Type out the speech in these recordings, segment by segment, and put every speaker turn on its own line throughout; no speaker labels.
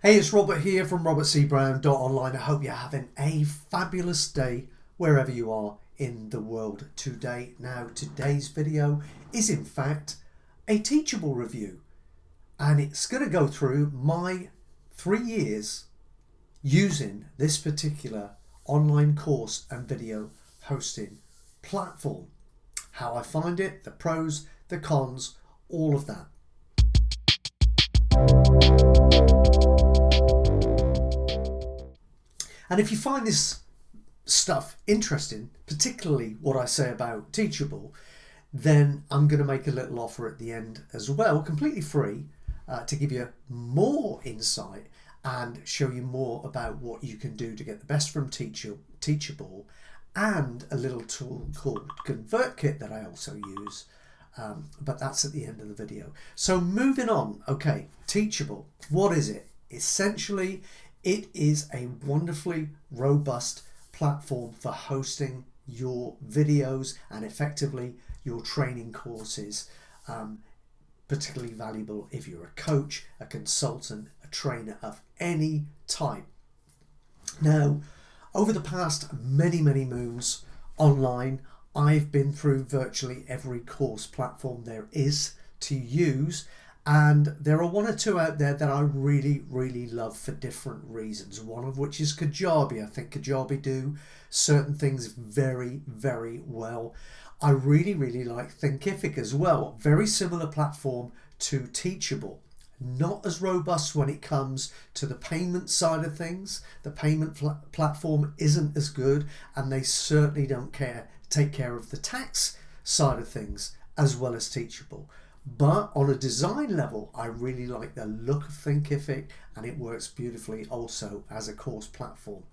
Hey, it's Robert here from robertcbrown.online. I hope you're having a fabulous day wherever you are in the world today. Now, today's video is in fact a Teachable review, and it's going to go through my 3 years using this particular online course and video hosting platform. How I find it, the pros, the cons, all of that. And if you find this stuff interesting, particularly what I say about Teachable, then I'm going to make a little offer at the end as well, completely free, to give you more insight and show you more about what you can do to get the best from Teachable, and a little tool called ConvertKit that I also use. But that's at the end of the video. So moving on, okay, Teachable, what is it? Essentially, it is a wonderfully robust platform for hosting your videos and effectively your training courses, particularly valuable if you're a coach, a consultant, a trainer of any type. Now, over the past many moons online, I've been through virtually every course platform there is to use, and there are one or two out there that I really love for different reasons, one of which is Kajabi. I think Kajabi do certain things very well. I really like Thinkific as well, very similar platform to Teachable. Not as robust when it comes to the payment side of things. The payment platform isn't as good, and they certainly don't take care of the tax side of things as well as Teachable. But on a design level, I really like the look of Thinkific, and it works beautifully also as a course platform.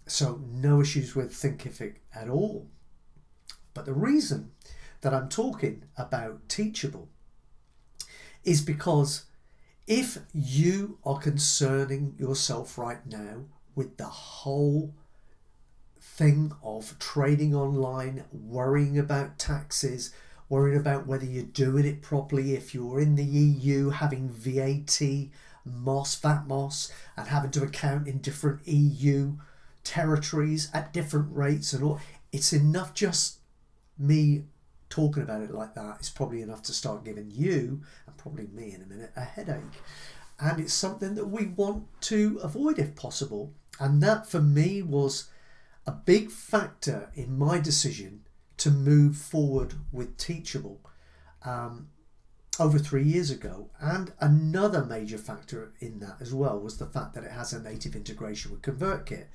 So no issues with Thinkific at all. But the reason that I'm talking about Teachable is because if you are concerning yourself right now with the whole thing of trading online, worrying about taxes, worrying about whether you're doing it properly, if you're in the EU, having VAT, VATMOS, and having to account in different EU territories at different rates and all, it's enough just me talking about it like that. It's probably enough to start giving you, and probably me in a minute, a headache. And it's something that we want to avoid if possible. And that for me was a big factor in my decision to move forward with Teachable over 3 years ago. And another major factor in that as well was the fact that it has a native integration with ConvertKit.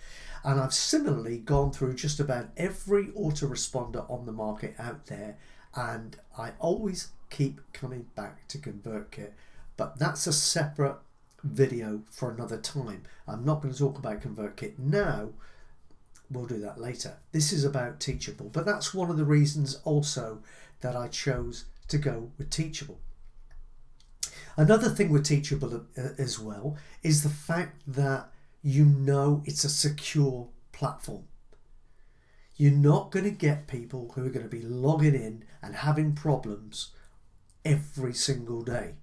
And I've similarly gone through just about every autoresponder on the market out there, and I always keep coming back to ConvertKit. But that's a separate video for another time. I'm not going to talk about ConvertKit now. We'll do that later. This is about Teachable, but that's one of the reasons also that I chose to go with Teachable. Another thing with Teachable as well is the fact that you know it's a secure platform. You're not going to get people who are going to be logging in and having problems every single day.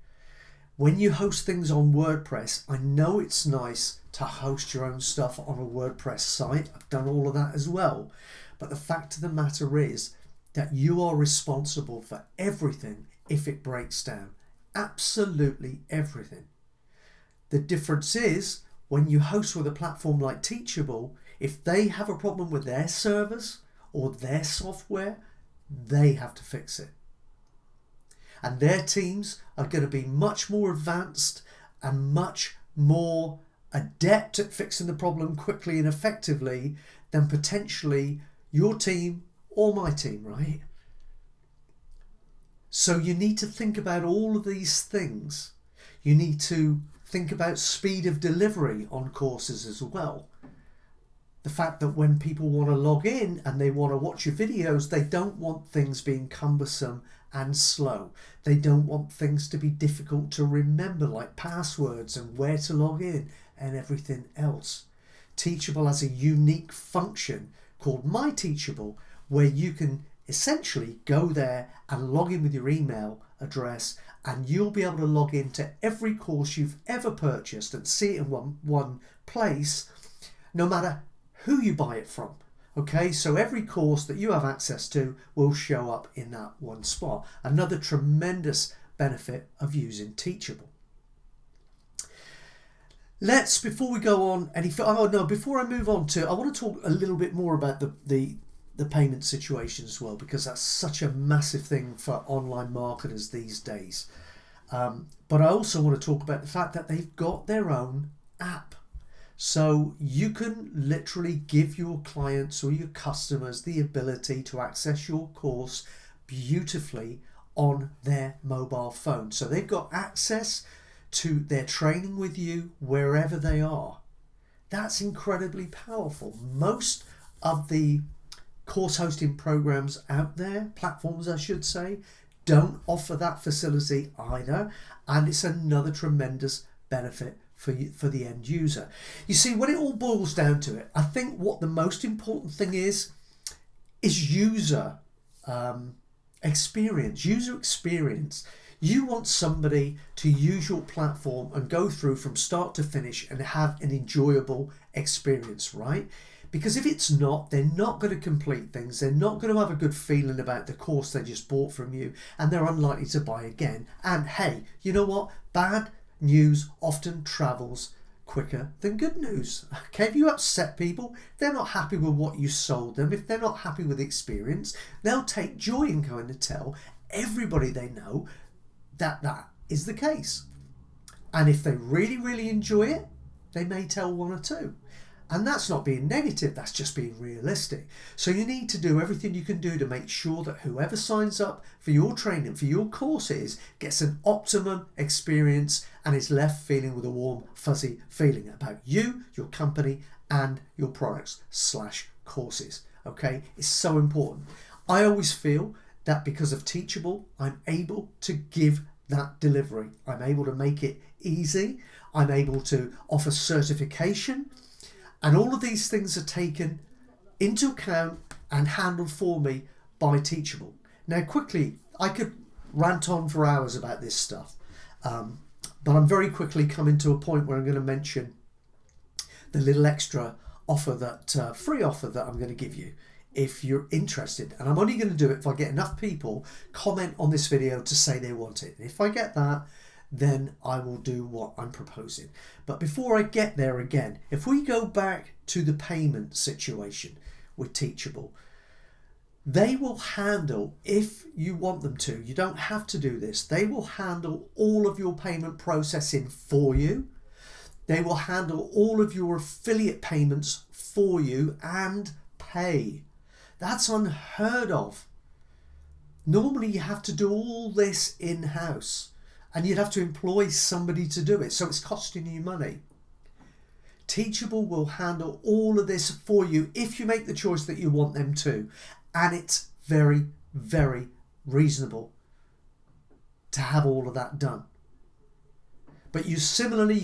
When you host things on WordPress, I know it's nice to host your own stuff on a WordPress site. I've done all of that as well. But the fact of the matter is that you are responsible for everything if it breaks down. Absolutely everything. The difference is when you host with a platform like Teachable, if they have a problem with their servers or their software, they have to fix it. And their teams are going to be much more advanced and much more adept at fixing the problem quickly and effectively than potentially your team or my team, right? So you need to think about all of these things. You need to think about speed of delivery on courses as well. The fact that when people want to log in and they want to watch your videos, they don't want things being cumbersome and slow. They don't want things to be difficult to remember, like passwords and where to log in and everything else. Teachable has a unique function called My Teachable, where you can essentially go there and log in with your email address and you'll be able to log into every course you've ever purchased and see it in one place, no matter who you buy it from. Okay, so every course that you have access to will show up in that one spot. Another tremendous benefit of using Teachable. Before we go on before I move on I want to talk a little bit more about the payment situation as well, because that's such a massive thing for online marketers these days. But I also want to talk about the fact that they've got their own app. So you can literally give your clients or your customers the ability to access your course beautifully on their mobile phone. So they've got access to their training with you wherever they are. That's incredibly powerful. Most of the course hosting programs out there, platforms I should say, don't offer that facility either, and it's another tremendous benefit for the end user. You see, when it all boils down to it, I think what the most important thing is user experience. You want somebody to use your platform and go through from start to finish and have an enjoyable experience, right? Because if it's not, they're not going to complete things, they're not going to have a good feeling about the course they just bought from you, and they're unlikely to buy again. And hey, you know what? Bad news often travels quicker than good news. Okay, if you upset people, if they're not happy with what you sold them, if they're not happy with the experience, they'll take joy in going to tell everybody they know that is the case. And if they really, really enjoy it, they may tell one or two. And that's not being negative, that's just being realistic. So you need to do everything you can do to make sure that whoever signs up for your training, for your courses, gets an optimum experience and is left feeling with a warm, fuzzy feeling about you, your company, and your products/courses. Okay, it's so important. I always feel that because of Teachable, I'm able to give that delivery. I'm able to make it easy. I'm able to offer certification. And all of these things are taken into account and handled for me by Teachable. Now, quickly, I could rant on for hours about this stuff, but I'm very quickly coming to a point where I'm going to mention the little extra offer, that free offer that I'm going to give you if you're interested. And I'm only going to do it if I get enough people comment on this video to say they want it. And if I get that, then I will do what I'm proposing. But before I get there again, if we go back to the payment situation with Teachable, they will handle, if you want them to, you don't have to do this, they will handle all of your payment processing for you. They will handle all of your affiliate payments for you and pay. That's unheard of. Normally you have to do all this in-house, and you'd have to employ somebody to do it, so it's costing you money. Teachable will handle all of this for you if you make the choice that you want them to, and it's very, very reasonable to have all of that done. But you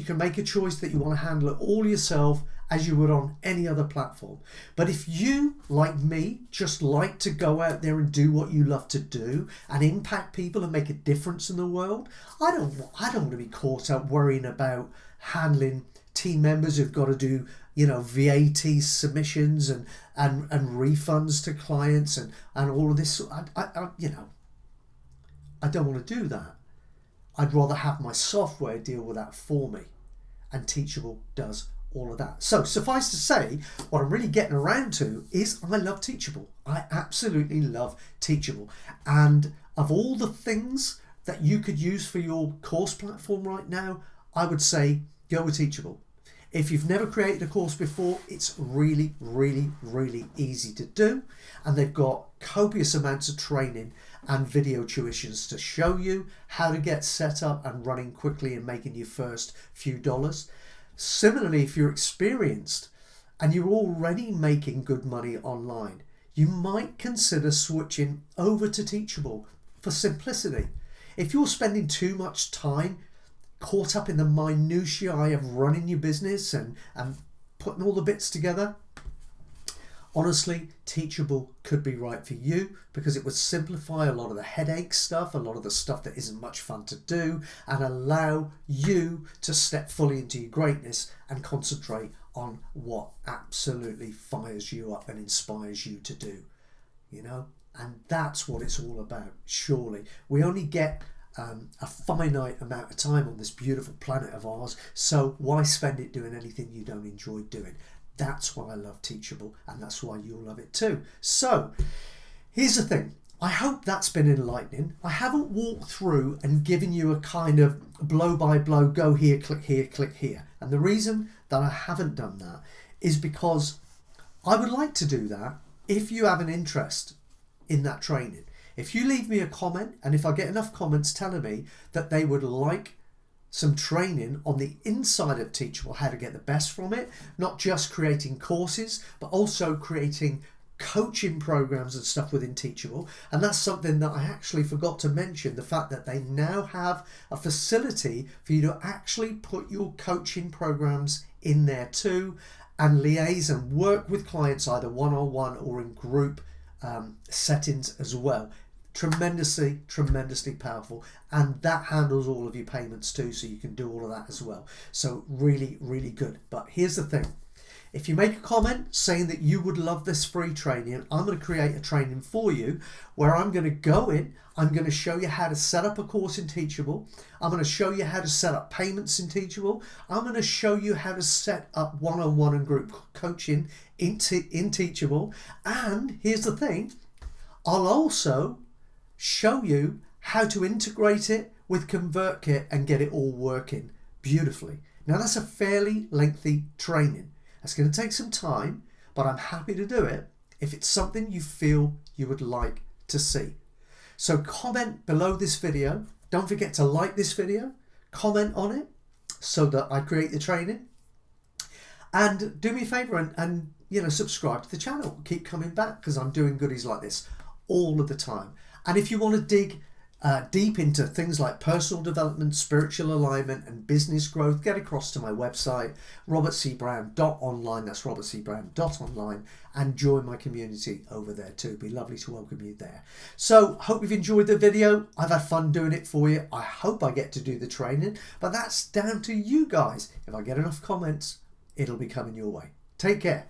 can make a choice that you want to handle it all yourself as you would on any other platform. But if you, like me, just like to go out there and do what you love to do and impact people and make a difference in the world, I don't want to be caught up worrying about handling team members who've got to do, VAT submissions and refunds to clients and all of this. I don't want to do that. I'd rather have my software deal with that for me, and Teachable does all of that. So suffice to say, what I'm really getting around to is I love Teachable. I absolutely love Teachable. And of all the things that you could use for your course platform right now, I would say go with Teachable. If you've never created a course before, it's really, really, really easy to do. And they've got copious amounts of training and video tuitions to show you how to get set up and running quickly and making your first few dollars. Similarly, if you're experienced and you're already making good money online, you might consider switching over to Teachable for simplicity. If you're spending too much time caught up in the minutiae of running your business and putting all the bits together, Honestly, Teachable could be right for you because it would simplify a lot of the headache stuff, a lot of the stuff that isn't much fun to do, and allow you to step fully into your greatness and concentrate on what absolutely fires you up and inspires you to do, you know? And that's what it's all about, surely. We only get a finite amount of time on this beautiful planet of ours, so why spend it doing anything you don't enjoy doing? That's why I love Teachable, and that's why you'll love it too. So here's the thing. I hope that's been enlightening. I haven't walked through and given you a kind of blow by blow, go here, click here, click here. And the reason that I haven't done that is because I would like to do that if you have an interest in that training. If you leave me a comment, and if I get enough comments telling me that they would like some training on the inside of Teachable, how to get the best from it, not just creating courses, but also creating coaching programs and stuff within Teachable. And that's something that I actually forgot to mention, the fact that they now have a facility for you to actually put your coaching programs in there too, and liaise and work with clients either one-on-one or in group settings as well. Tremendously powerful, and that handles all of your payments too, so you can do all of that as well. So really good. But here's the thing, if you make a comment saying that you would love this free training, I'm going to create a training for you where I'm going to go in, I'm going to show you how to set up a course in Teachable, I'm going to show you how to set up payments in Teachable, I'm going to show you how to set up one-on-one and group coaching in Teachable, and here's the thing, I'll also show you how to integrate it with ConvertKit and get it all working beautifully. Now that's a fairly lengthy training. That's going to take some time, but I'm happy to do it if it's something you feel you would like to see. So comment below this video. Don't forget to like this video, comment on it so that I create the training. And do me a favor and you know, subscribe to the channel. Keep coming back because I'm doing goodies like this all of the time. And if you want to dig deep into things like personal development, spiritual alignment and business growth, get across to my website, robertcbrown.online, that's robertcbrown.online, and join my community over there too. It'd be lovely to welcome you there. So hope you've enjoyed the video. I've had fun doing it for you. I hope I get to do the training, but that's down to you guys. If I get enough comments, it'll be coming your way. Take care.